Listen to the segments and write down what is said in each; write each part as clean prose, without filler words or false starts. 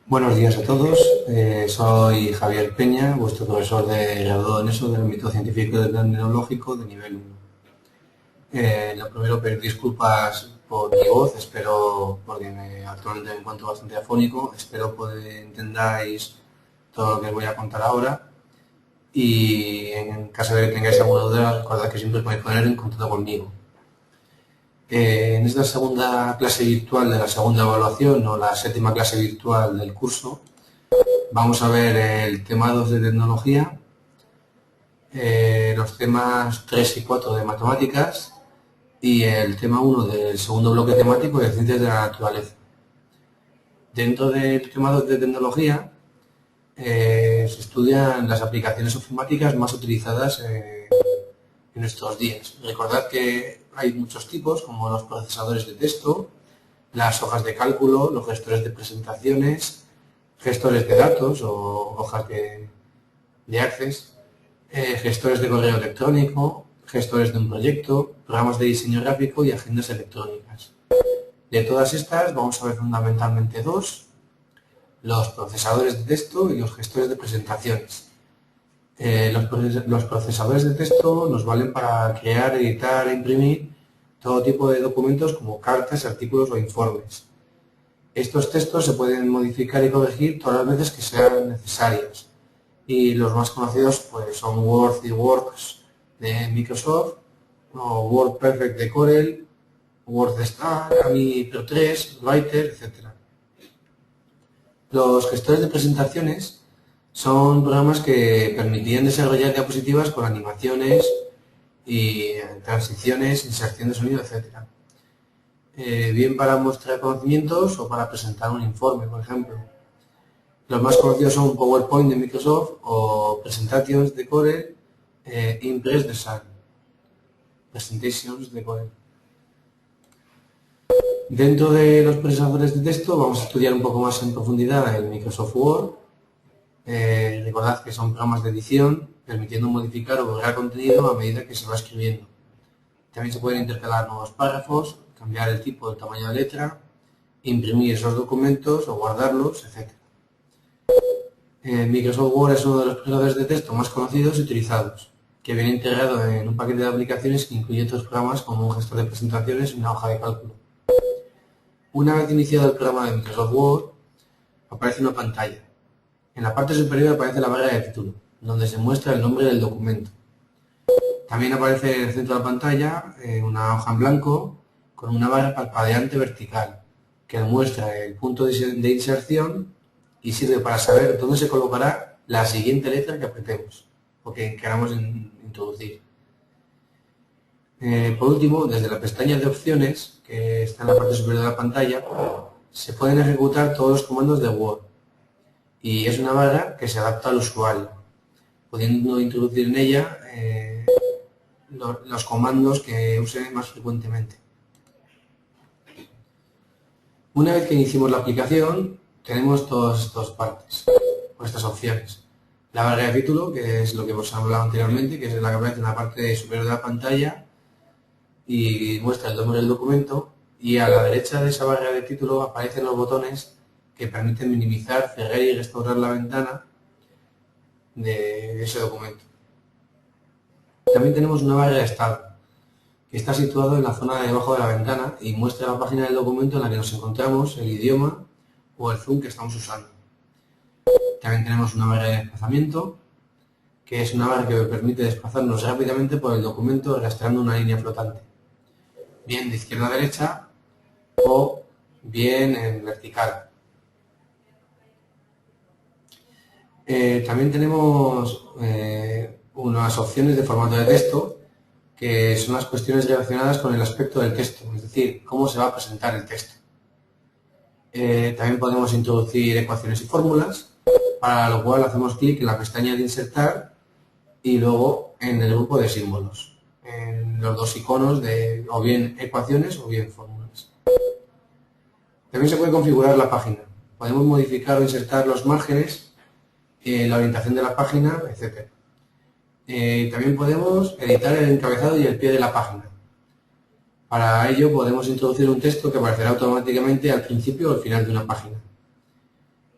Buenos días a todos, soy Javier Peña, vuestro profesor de graduado en ESO del ámbito científico y tecnológico de nivel 1. Lo primero, pedir disculpas por mi voz, espero, porque actualmente me encuentro bastante afónico, espero que entendáis todo lo que os voy a contar ahora y en caso de que tengáis alguna duda, recordad que siempre podéis poner en contacto conmigo. En esta segunda clase virtual de la segunda evaluación o la séptima clase virtual del curso, vamos a ver el tema 2 de tecnología, los temas 3 y 4 de matemáticas y el tema 1 del segundo bloque temático de ciencias de la naturaleza. Dentro del tema 2 de tecnología se estudian las aplicaciones informáticas más utilizadas en nuestros días. Recordad que hay muchos tipos, como los procesadores de texto, las hojas de cálculo, los gestores de presentaciones, gestores de datos o hojas de Access, gestores de correo electrónico, gestores de un proyecto, programas de diseño gráfico y agendas electrónicas. De todas estas vamos a ver fundamentalmente dos: los procesadores de texto y los gestores de presentaciones. Los procesadores de texto nos valen para crear, editar e imprimir todo tipo de documentos como cartas, artículos o informes. Estos textos se pueden modificar y corregir todas las veces que sean necesarias. Y los más conocidos pues, son Word y Works de Microsoft, o WordPerfect de Corel, WordStar, Ami Pro 3, Writer, etc. Los gestores de presentaciones son programas que permitían desarrollar diapositivas con animaciones y transiciones, inserción de sonido, etc. Bien para mostrar conocimientos o para presentar un informe, por ejemplo. Los más conocidos son PowerPoint de Microsoft o Presentations de Corel, Impress de Sun. Presentations de Corel. Dentro de los procesadores de texto vamos a estudiar un poco más en profundidad el Microsoft Word. Recordad que son programas de edición permitiendo modificar o borrar contenido a medida que se va escribiendo. También se pueden intercalar nuevos párrafos, cambiar el tipo o el tamaño de letra, imprimir esos documentos o guardarlos, etc. Microsoft Word es uno de los procesadores de texto más conocidos y utilizados, que viene integrado en un paquete de aplicaciones que incluye otros programas como un gestor de presentaciones y una hoja de cálculo. Una vez iniciado el programa de Microsoft Word, aparece una pantalla. En la parte superior aparece la barra de título, donde se muestra el nombre del documento. También aparece en el centro de la pantalla una hoja en blanco con una barra parpadeante vertical, que muestra el punto de inserción y sirve para saber dónde se colocará la siguiente letra que apretemos o que queramos introducir. Por último, desde la pestaña de opciones, que está en la parte superior de la pantalla, se pueden ejecutar todos los comandos de Word y es una barra que se adapta al usuario, pudiendo introducir en ella los comandos que use más frecuentemente. Una vez que iniciemos la aplicación, tenemos todas estas partes, o estas opciones. La barra de título, que es lo que hemos hablado anteriormente, que es la que aparece en la parte superior de la pantalla y muestra el nombre del documento, y a la derecha de esa barra de título aparecen los botones que permiten minimizar, cerrar y restaurar la ventana de ese documento. También tenemos una barra de estado, que está situado en la zona de debajo de la ventana y muestra la página del documento en la que nos encontramos, el idioma o el zoom que estamos usando. También tenemos una barra de desplazamiento, que es una barra que permite desplazarnos rápidamente por el documento arrastrando una línea flotante, bien de izquierda a derecha o bien en vertical. También tenemos unas opciones de formato de texto, que son las cuestiones relacionadas con el aspecto del texto, es decir, cómo se va a presentar el texto. También podemos introducir ecuaciones y fórmulas, para lo cual hacemos clic en la pestaña de insertar y luego en el grupo de símbolos, en los dos iconos de o bien ecuaciones o bien fórmulas. También se puede configurar la página. Podemos modificar o insertar los márgenes, la orientación de la página, etc. También podemos editar el encabezado y el pie de la página. Para ello podemos introducir un texto que aparecerá automáticamente al principio o al final de una página.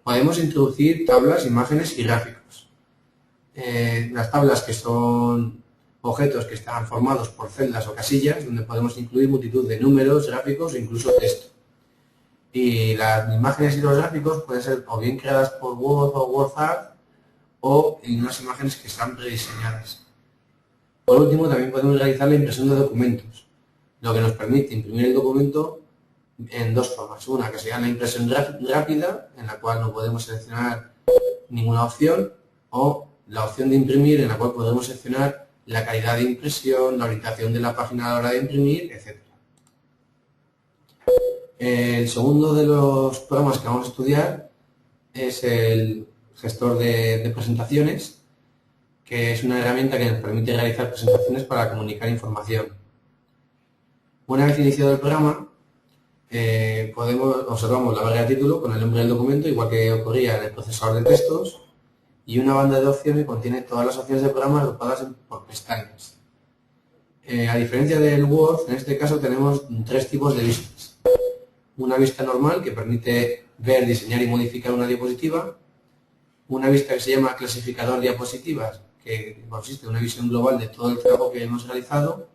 podemos introducir tablas, imágenes y gráficos. Las tablas, que son objetos que están formados por celdas o casillas, donde podemos incluir multitud de números, gráficos e incluso texto. Y las imágenes y los gráficos pueden ser o bien creadas por Word o WordArt o en unas imágenes que están prediseñadas. Por último, también podemos realizar la impresión de documentos, lo que nos permite imprimir el documento en dos formas. Una, que sería la impresión rápida, en la cual no podemos seleccionar ninguna opción, o la opción de imprimir, en la cual podemos seleccionar la calidad de impresión, la orientación de la página a la hora de imprimir, etc. El segundo de los programas que vamos a estudiar es el gestor de presentaciones, que es una herramienta que nos permite realizar presentaciones para comunicar información. Una vez iniciado el programa, observamos la barra de título con el nombre del documento, igual que ocurría en el procesador de textos, y una banda de opciones que contiene todas las opciones del programa agrupadas por pestañas. A diferencia del Word, en este caso tenemos tres tipos de vistas. Una vista normal, que permite ver, diseñar y modificar una diapositiva. Una vista que se llama clasificador diapositivas, que consiste en una visión global de todo el trabajo que hemos realizado.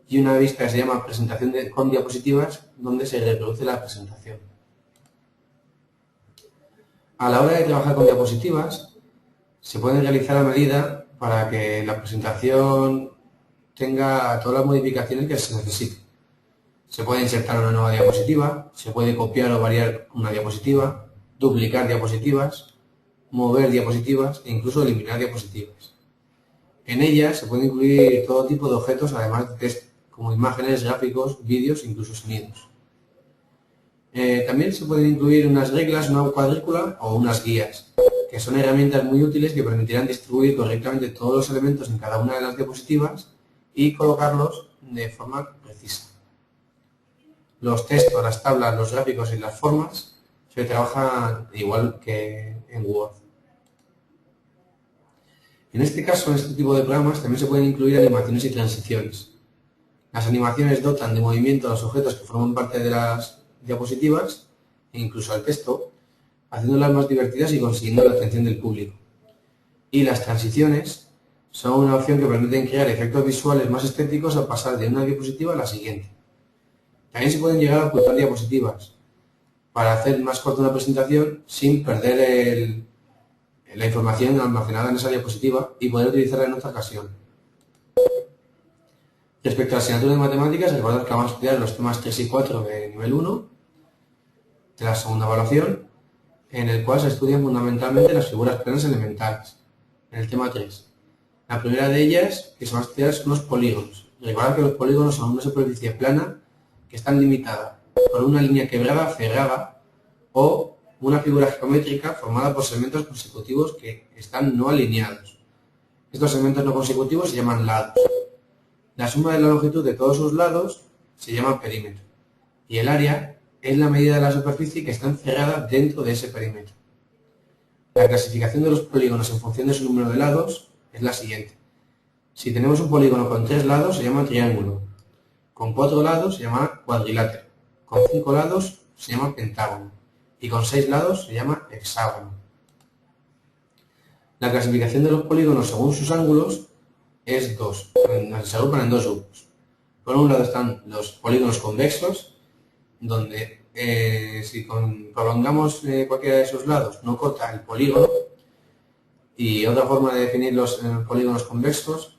Y una vista que se llama presentación con diapositivas, donde se reproduce la presentación. A la hora de trabajar con diapositivas, se pueden realizar a medida para que la presentación tenga todas las modificaciones que se necesiten. Se puede insertar una nueva diapositiva, se puede copiar o variar una diapositiva, duplicar diapositivas, mover diapositivas e incluso eliminar diapositivas. En ellas se puede incluir todo tipo de objetos, además de texto, como imágenes, gráficos, vídeos e incluso sonidos. También se pueden incluir unas reglas, una cuadrícula o unas guías, que son herramientas muy útiles que permitirán distribuir correctamente todos los elementos en cada una de las diapositivas y colocarlos de forma precisa. Los textos, las tablas, los gráficos y las formas se trabajan igual que en Word. En este caso, en este tipo de programas, también se pueden incluir animaciones y transiciones. Las animaciones dotan de movimiento a los objetos que forman parte de las diapositivas e incluso al texto, haciéndolas más divertidas y consiguiendo la atención del público. Y las transiciones son una opción que permiten crear efectos visuales más estéticos al pasar de una diapositiva a la siguiente. También se pueden llegar a ocultar diapositivas para hacer más corta una presentación sin perder la información almacenada en esa diapositiva y poder utilizarla en otra ocasión. Respecto a la asignatura de matemáticas, recordad que vamos a estudiar los temas 3 y 4 de nivel 1 de la segunda evaluación, en el cual se estudian fundamentalmente las figuras planas elementales, en el tema 3. La primera de ellas que se va a estudiar son los polígonos. Recordad que los polígonos son una superficie plana que está limitada por una línea quebrada, cerrada, o una figura geométrica formada por segmentos consecutivos que están no alineados. Estos segmentos no consecutivos se llaman lados. La suma de la longitud de todos sus lados se llama perímetro, y el área es la medida de la superficie que está encerrada dentro de ese perímetro. La clasificación de los polígonos en función de su número de lados es la siguiente. Si tenemos un polígono con 3 lados se llama triángulo, con 4 lados se llama cuadrilátero, con 5 lados se llama pentágono y con 6 lados se llama hexágono. La clasificación de los polígonos según sus ángulos es se agrupan en dos grupos. Por un lado están los polígonos convexos, donde si prolongamos cualquiera de esos lados no corta el polígono, y otra forma de definir los polígonos convexos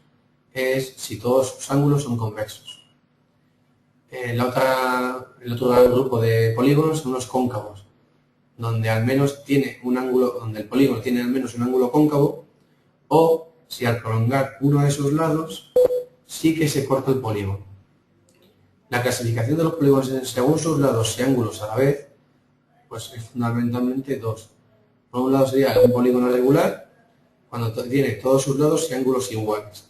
es si todos sus ángulos son convexos. El otro gran grupo de polígonos son los cóncavos, donde al menos tiene un ángulo, donde el polígono tiene al menos un ángulo cóncavo, o si al prolongar uno de esos lados sí que se corta el polígono. La clasificación de los polígonos según sus lados y ángulos a la vez, pues es fundamentalmente dos. Por un lado sería un polígono regular, cuando tiene todos sus lados y ángulos iguales.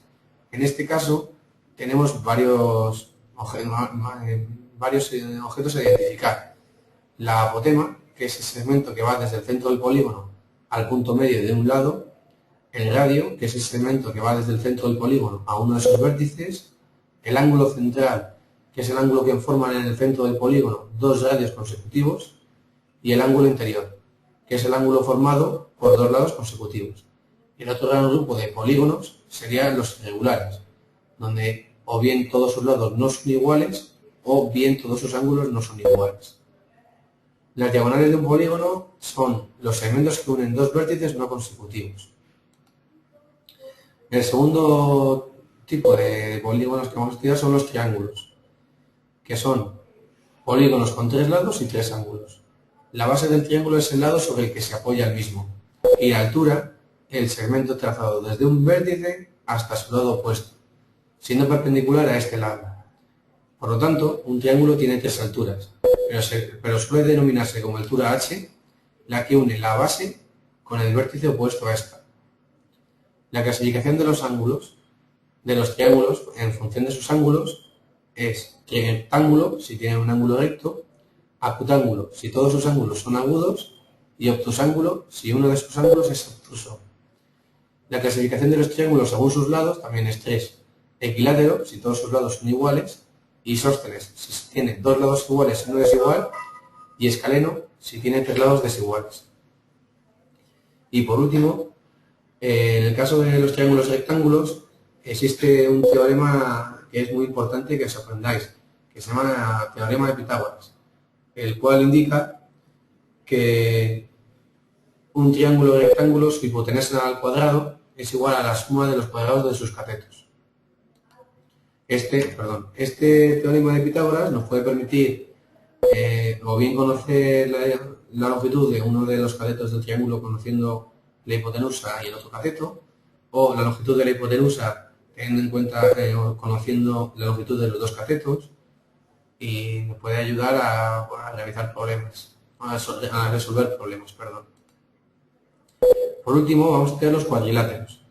En este caso tenemos varios objetos a identificar. La apotema, que es el segmento que va desde el centro del polígono al punto medio de un lado; el radio, que es el segmento que va desde el centro del polígono a uno de sus vértices; el ángulo central, que es el ángulo que forman en el centro del polígono dos radios consecutivos; y el ángulo interior, que es el ángulo formado por dos lados consecutivos. Y el otro gran grupo de polígonos serían los irregulares, donde o bien todos sus lados no son iguales o bien todos sus ángulos no son iguales. Las diagonales de un polígono son los segmentos que unen dos vértices no consecutivos. El segundo tipo de polígonos que vamos a estudiar son los triángulos, que son polígonos con tres lados y tres ángulos. La base del triángulo es el lado sobre el que se apoya el mismo, y la altura, el segmento trazado desde un vértice hasta su lado opuesto, siendo perpendicular a este lado. Por lo tanto, un triángulo tiene tres alturas, pero suele denominarse como altura h la que une la base con el vértice opuesto a esta. La clasificación de los ángulos, de los triángulos, en función de sus ángulos, es rectángulo si tiene un ángulo recto, acutángulo si todos sus ángulos son agudos y obtusángulo si uno de sus ángulos es obtuso. La clasificación de los triángulos según sus lados también es 3. Equilátero si todos sus lados son iguales, isósceles si tiene dos lados iguales y uno desigual, y escaleno si tiene tres lados desiguales. Y por último, en el caso de los triángulos rectángulos, existe un teorema que es muy importante que os aprendáis, que se llama teorema de Pitágoras, el cual indica que un triángulo rectángulo, su hipotenusa al cuadrado, es igual a la suma de los cuadrados de sus catetos. Este teorema de Pitágoras nos puede permitir o bien conocer la longitud de uno de los catetos del triángulo conociendo la hipotenusa y el otro cateto, o la longitud de la hipotenusa teniendo en cuenta conociendo la longitud de los dos catetos, y nos puede ayudar a realizar problemas, a resolver problemas, perdón. Por último, vamos a estudiar los cuadriláteros,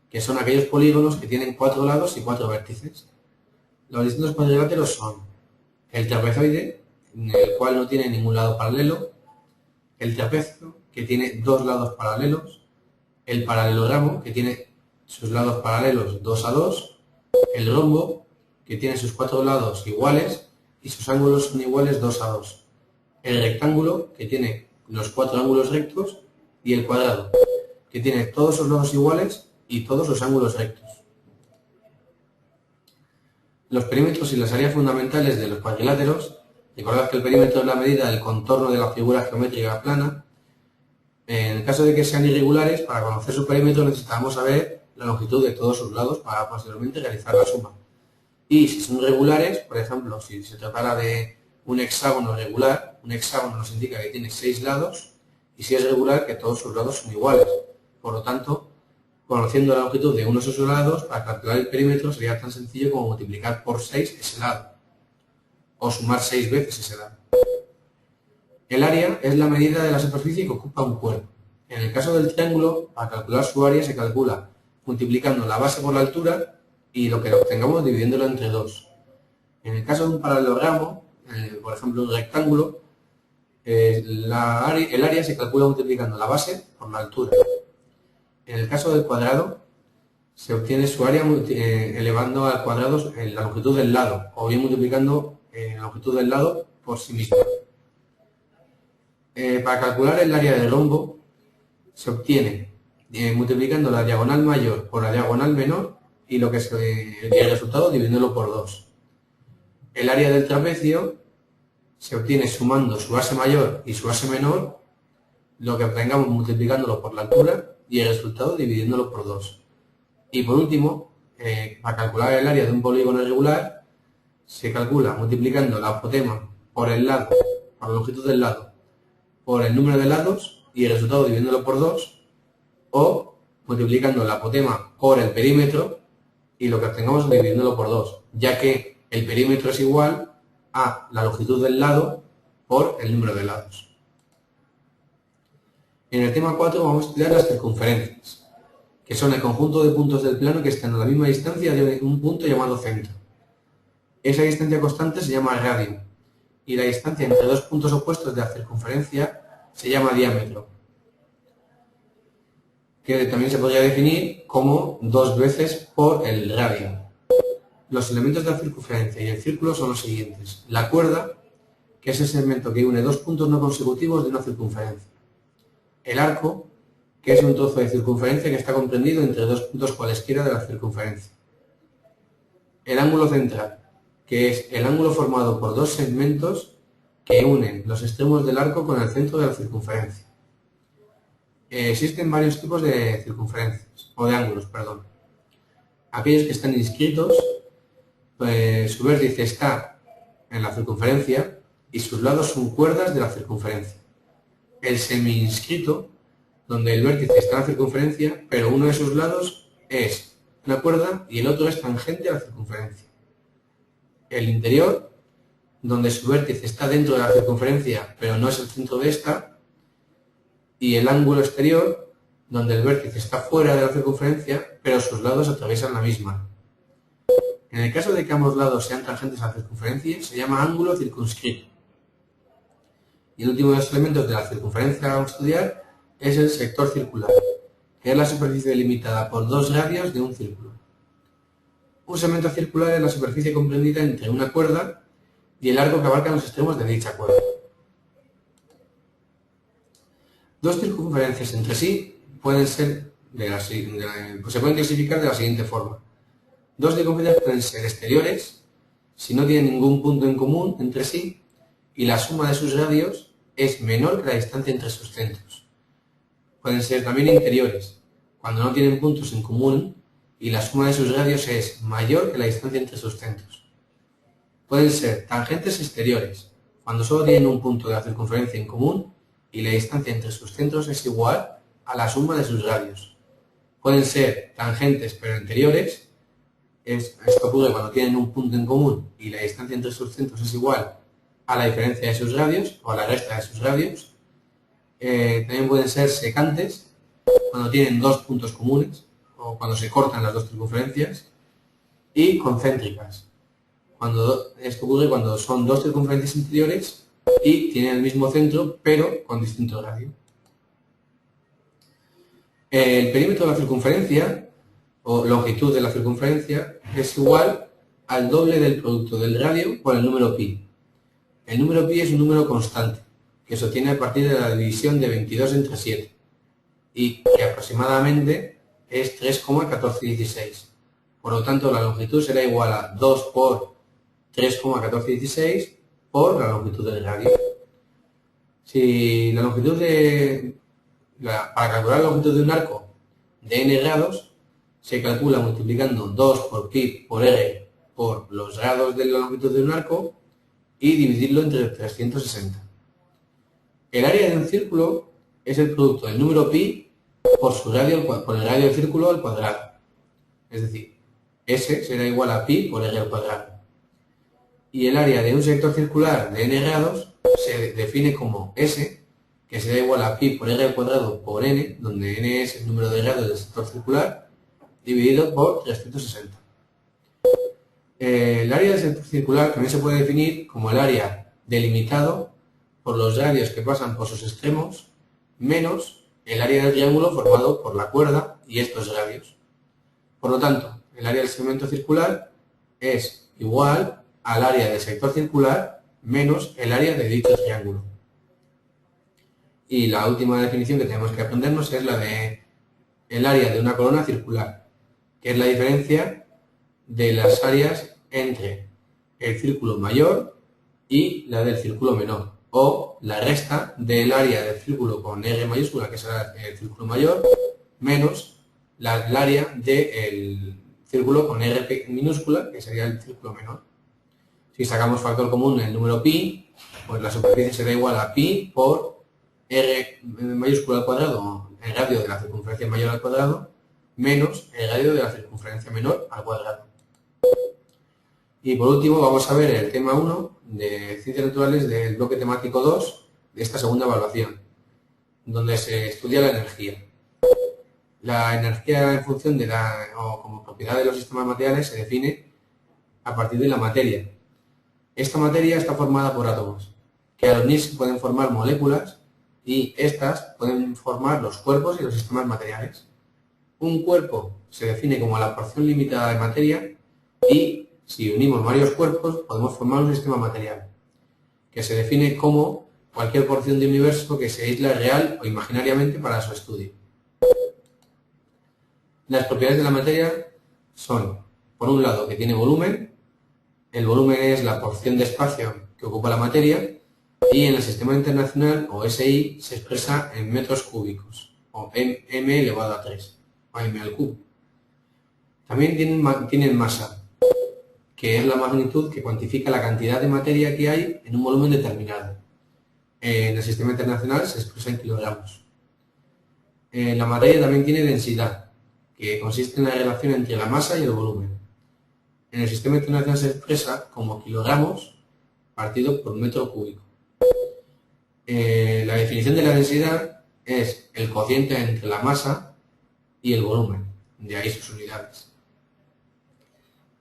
que son aquellos polígonos que tienen 4 lados y 4 vértices. Los distintos cuadriláteros son el trapezoide, en el cual no tiene ningún lado paralelo, el trapecio, que tiene 2 lados paralelos, el paralelogramo, que tiene sus lados paralelos 2 a 2, el rombo, que tiene sus 4 lados iguales y sus ángulos son iguales 2 a 2, el rectángulo, que tiene los 4 ángulos rectos, y el cuadrado, que tiene todos sus lados iguales y todos sus ángulos rectos. Los perímetros y las áreas fundamentales de los cuadriláteros. Recordad que el perímetro es la medida del contorno de la figura geométrica plana. En el caso de que sean irregulares, para conocer su perímetro necesitamos saber la longitud de todos sus lados para posteriormente realizar la suma. Y si son regulares, por ejemplo, si se tratara de un hexágono regular, un hexágono nos indica que tiene 6 lados, y si es regular, que todos sus lados son iguales. Por lo tanto, conociendo la longitud de uno de sus lados, para calcular el perímetro sería tan sencillo como multiplicar por 6 ese lado, o sumar 6 veces ese lado. El área es la medida de la superficie que ocupa un cuerpo. En el caso del triángulo, para calcular su área se calcula multiplicando la base por la altura y lo que obtengamos dividiéndolo entre 2. En el caso de un paralelogramo, por ejemplo un rectángulo, el área se calcula multiplicando la base por la altura. En el caso del cuadrado, se obtiene su área elevando al cuadrado la longitud del lado, o bien multiplicando la longitud del lado por sí misma. Para calcular el área del rombo, se obtiene multiplicando la diagonal mayor por la diagonal menor y el resultado dividiéndolo por 2. El área del trapecio se obtiene sumando su base mayor y su base menor, lo que obtengamos multiplicándolo por la altura y el resultado dividiéndolo por 2. Y por último, para calcular el área de un polígono irregular, se calcula multiplicando la apotema por el lado, por la longitud del lado, por el número de lados y el resultado dividiéndolo por 2, o multiplicando la apotema por el perímetro y lo que obtengamos dividiéndolo por 2, ya que el perímetro es igual a la longitud del lado por el número de lados. En el tema 4 vamos a estudiar las circunferencias, que son el conjunto de puntos del plano que están a la misma distancia de un punto llamado centro. Esa distancia constante se llama radio, y la distancia entre dos puntos opuestos de la circunferencia se llama diámetro, que también se podría definir como 2 veces por el radio. Los elementos de la circunferencia y el círculo son los siguientes. La cuerda, que es el segmento que une dos puntos no consecutivos de una circunferencia. el arco, que es un trozo de circunferencia que está comprendido entre dos puntos cualesquiera de la circunferencia. El ángulo central, que es el ángulo formado por dos segmentos que unen los extremos del arco con el centro de la circunferencia. Existen varios tipos de circunferencias, o de ángulos, perdón. Aquellos que están inscritos, pues su vértice está en la circunferencia y sus lados son cuerdas de la circunferencia. El semi-inscrito, donde el vértice está en la circunferencia, pero uno de sus lados es una cuerda y el otro es tangente a la circunferencia. El interior, donde su vértice está dentro de la circunferencia, pero no es el centro de esta. Y el ángulo exterior, donde el vértice está fuera de la circunferencia, pero sus lados atraviesan la misma. En el caso de que ambos lados sean tangentes a la circunferencia, se llama ángulo circunscrito. Y el último de los elementos de la circunferencia a estudiar es el sector circular, que es la superficie delimitada por dos radios de un círculo. Un segmento circular es la superficie comprendida entre una cuerda y el arco que abarca los extremos de dicha cuerda. Dos circunferencias entre sí pueden ser se pueden clasificar de la siguiente forma. Dos circunferencias pueden ser exteriores si no tienen ningún punto en común entre sí y la suma de sus radios es menor que la distancia entre sus centros. Pueden ser también interiores cuando no tienen puntos en común y la suma de sus radios es mayor que la distancia entre sus centros. Pueden ser tangentes exteriores cuando solo tienen un punto de la circunferencia en común y la distancia entre sus centros es igual a la suma de sus radios. Pueden ser tangentes pero interiores, esto ocurre cuando tienen un punto en común y la distancia entre sus centros es igual a la diferencia de sus radios o a la resta de sus radios. También pueden ser secantes cuando tienen dos puntos comunes o cuando se cortan las dos circunferencias, y concéntricas. Esto ocurre cuando son dos circunferencias interiores y tienen el mismo centro, pero con distinto radio. El perímetro de la circunferencia, o longitud de la circunferencia, es igual al doble del producto del radio por el número pi. El número pi es un número constante, que se obtiene a partir de la división de 22 entre 7, y que aproximadamente es 3,1416. Por lo tanto, la longitud será igual a 2 por 3,1416 por la longitud del radio. Si la longitud para calcular la longitud de un arco de n grados, se calcula multiplicando 2 por pi por r por los grados de la longitud de un arco y dividirlo entre 360. El área de un círculo es el producto del número pi por el radio del círculo al cuadrado. Es decir, S será igual a pi por r al cuadrado. Y el área de un sector circular de n grados se define como S, que será igual a pi por r al cuadrado por n, donde n es el número de grados del sector circular, dividido por 360. El área del sector circular también se puede definir como el área delimitado por los radios que pasan por sus extremos, menos el área del triángulo formado por la cuerda y estos radios. Por lo tanto, el área del segmento circular es igual al área del sector circular menos el área de dicho triángulo. Y la última definición que tenemos que aprendernos es la de el área de una columna circular, que es la diferencia de las áreas entre el círculo mayor y la del círculo menor, o la resta del área del círculo con R mayúscula, que será el círculo mayor, menos el área del círculo con R minúscula, que sería el círculo menor. Si sacamos factor común el número pi, pues la superficie será igual a pi por R mayúscula al cuadrado, el radio de la circunferencia mayor al cuadrado, menos el radio de la circunferencia menor al cuadrado. Y por último vamos a ver el tema 1 de Ciencias Naturales del bloque temático 2 de esta segunda evaluación, donde se estudia la energía. La energía en función de o como propiedad de los sistemas materiales se define a partir de la materia. Esta materia está formada por átomos, que al unirse pueden formar moléculas y estas pueden formar los cuerpos y los sistemas materiales. Un cuerpo se define como la porción limitada de materia y si unimos varios cuerpos podemos formar un sistema material, que se define como cualquier porción de universo que se aísla real o imaginariamente para su estudio. Las propiedades de la materia son, por un lado, que tiene volumen. El volumen es la porción de espacio que ocupa la materia, y en el sistema internacional, o SI, se expresa en metros cúbicos, o m elevado a 3, o m al cubo. También tienen masa, que es la magnitud que cuantifica la cantidad de materia que hay en un volumen determinado. En el sistema internacional se expresa en kilogramos. La materia también tiene densidad, que consiste en la relación entre la masa y el volumen. En el sistema internacional se expresa como kilogramos partido por metro cúbico. La definición de la densidad es el cociente entre la masa y el volumen, de ahí sus unidades.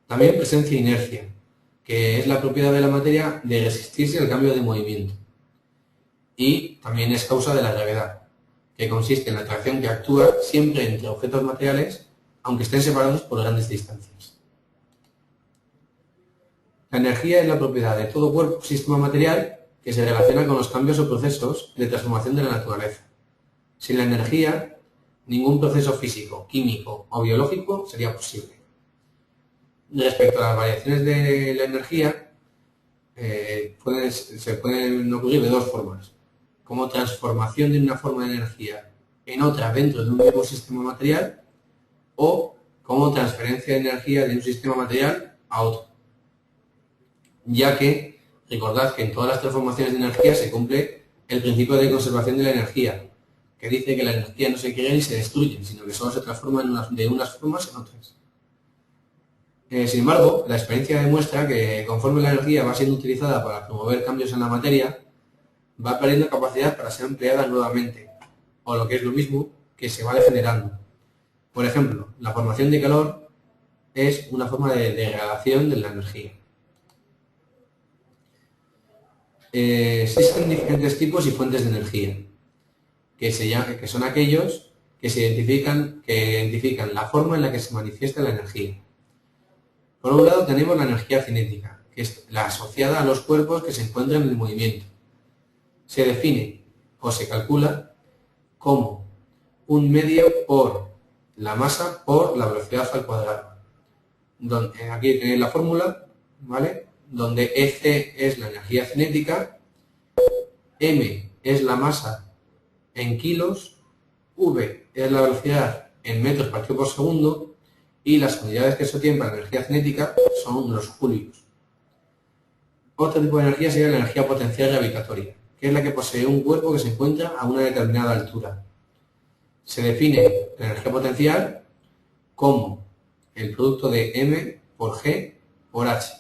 También presencia e inercia, que es la propiedad de la materia de resistirse al cambio de movimiento. Y también es causa de la gravedad, que consiste en la atracción que actúa siempre entre objetos materiales, aunque estén separados por grandes distancias. La energía es la propiedad de todo cuerpo o sistema material que se relaciona con los cambios o procesos de transformación de la naturaleza. Sin la energía, ningún proceso físico, químico o biológico sería posible. Respecto a las variaciones de la energía, se pueden ocurrir de dos formas: como transformación de una forma de energía en otra dentro de un mismo sistema material, o como transferencia de energía de un sistema material a otro. Ya que, recordad que en todas las transformaciones de energía se cumple el principio de conservación de la energía, que dice que la energía no se crea ni se destruye, sino que solo se transforma de unas formas en otras. Sin embargo, la experiencia demuestra que conforme la energía va siendo utilizada para promover cambios en la materia, va perdiendo capacidad para ser empleada nuevamente, o lo que es lo mismo, que se va degenerando. Por ejemplo, la formación de calor es una forma de degradación de la energía. Existen diferentes tipos y fuentes de energía, que son aquellos que identifican la forma en la que se manifiesta la energía. Por un lado tenemos la energía cinética, que es la asociada a los cuerpos que se encuentran en el movimiento. Se define o se calcula como un medio por la masa por la velocidad al cuadrado. Aquí tenéis la fórmula, ¿vale? Donde EC es la energía cinética, M es la masa en kilos, V es la velocidad en metros partido por segundo, y las unidades que se tienen para la energía cinética son los julios. Otro tipo de energía sería la energía potencial gravitatoria, que es la que posee un cuerpo que se encuentra a una determinada altura. Se define la energía potencial como el producto de M por G por H,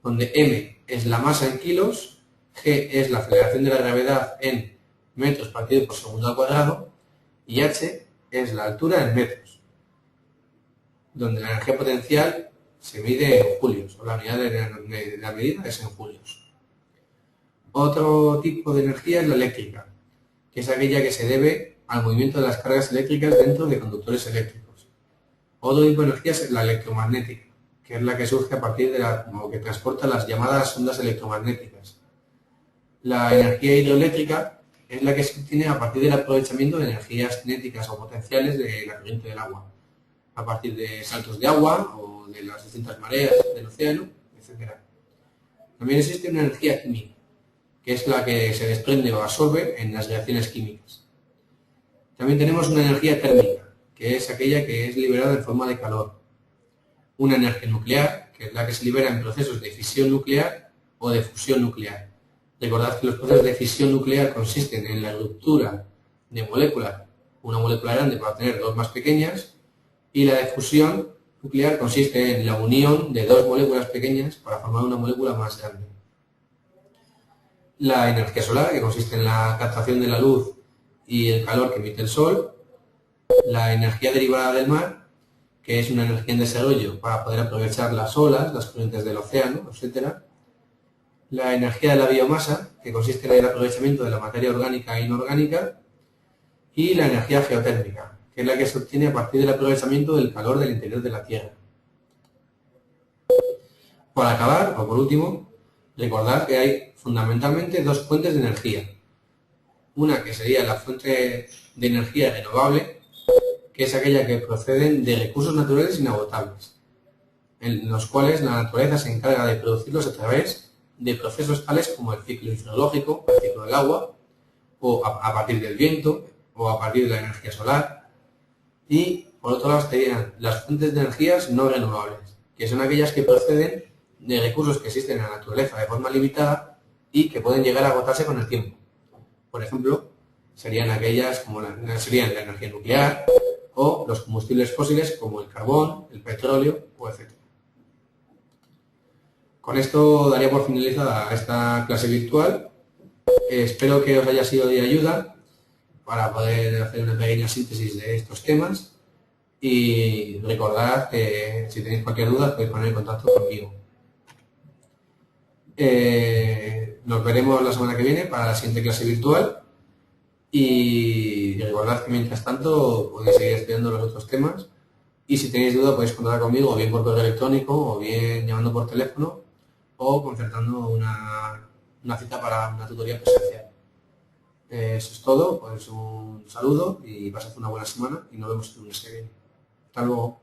donde M es la masa en kilos, G es la aceleración de la gravedad en metros partido por segundo al cuadrado, y H es la altura en metros, donde la energía potencial se mide en julios, o la unidad de la medida es en julios. Otro tipo de energía es la eléctrica, que es aquella que se debe al movimiento de las cargas eléctricas dentro de conductores eléctricos. Otro tipo de energía es la electromagnética, que es la que surge a partir de que transporta las llamadas ondas electromagnéticas. La energía hidroeléctrica es la que se obtiene a partir del aprovechamiento de energías cinéticas o potenciales de la corriente del agua, a partir de saltos de agua o de las distintas mareas del océano, etc. También existe una energía química, que es la que se desprende o absorbe en las reacciones químicas. También tenemos una energía térmica, que es aquella que es liberada en forma de calor. Una energía nuclear, que es la que se libera en procesos de fisión nuclear o de fusión nuclear. Recordad que los procesos de fisión nuclear consisten en la ruptura de moléculas, una molécula grande para obtener dos más pequeñas, y la de fusión nuclear consiste en la unión de dos moléculas pequeñas para formar una molécula más grande. La energía solar, que consiste en la captación de la luz y el calor que emite el sol. La energía derivada del mar, que es una energía en desarrollo para poder aprovechar las olas, las corrientes del océano, etc. La energía de la biomasa, que consiste en el aprovechamiento de la materia orgánica e inorgánica. Y la energía geotérmica, que es la que se obtiene a partir del aprovechamiento del calor del interior de la Tierra. Por acabar, o por último, recordad que hay fundamentalmente dos fuentes de energía, Una que sería la fuente de energía renovable, que es aquella que proceden de recursos naturales inagotables, en los cuales la naturaleza se encarga de producirlos a través de procesos tales como el ciclo hidrológico, el ciclo del agua, o a partir del viento, o a partir de la energía solar. Y por otro lado estarían las fuentes de energías no renovables, que son aquellas que proceden de recursos que existen en la naturaleza de forma limitada y que pueden llegar a agotarse con el tiempo. Por ejemplo, serían aquellas como serían la energía nuclear o los combustibles fósiles como el carbón, el petróleo o etc. Con esto daría por finalizada esta clase virtual. Espero que os haya sido de ayuda para poder hacer una pequeña síntesis de estos temas y recordad que si tenéis cualquier duda podéis poner en contacto conmigo. Nos veremos la semana que viene para la siguiente clase virtual y recordad que mientras tanto podéis seguir estudiando los otros temas y si tenéis duda podéis contactar conmigo o bien por correo electrónico o bien llamando por teléfono o concertando una cita para una tutoría presencial. Eso es todo, pues un saludo y pasad una buena semana y nos vemos el lunes que viene. Hasta luego.